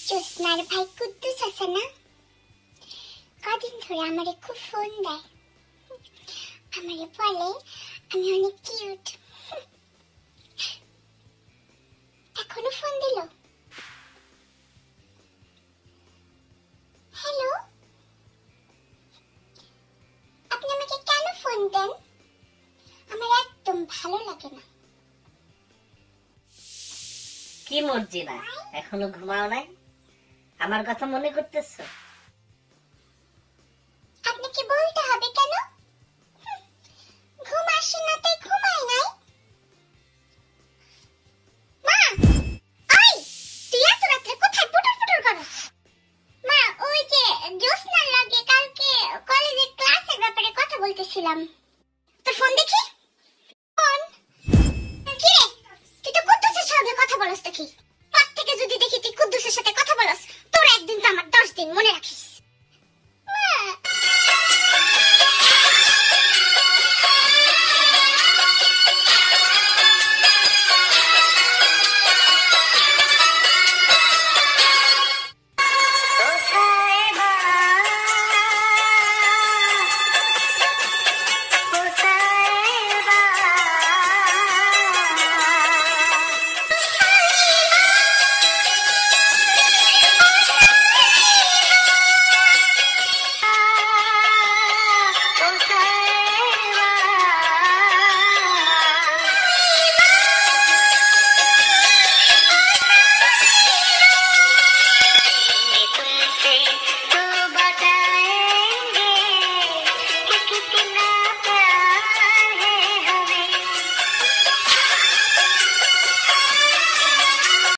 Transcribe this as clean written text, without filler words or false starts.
জোসনার ভাই কুদ্দুস আছে না, কদিন ধরে আমারে খুব ফোন দেয়। আমারে বলে আমি অনেক কিউট। এখনো ফোন দিল। হ্যালো, আপনি আমাকে কেন ফোন দেন? আমার একদম ভালো লাগে না। কি মর্জিনা, এখনো ঘুমাও নাই? আমার কথা মনে করতেছো? আপনাকে বলতে হবে কেন? ঘুম আসে না তাই ঘুমাই নাই। মা, ওই তুই এত রাতে কোথায় পুটুর পুটুর করছ? মা, ওই যে জোসনার লাগে কালকে কলেজে ক্লাসের ব্যাপারে কথা বলতেছিলাম। তোর ফোন দেখি। ফোন কি রে? তুই তো কুদ্দুসের সঙ্গে কথা বলছ দেখি।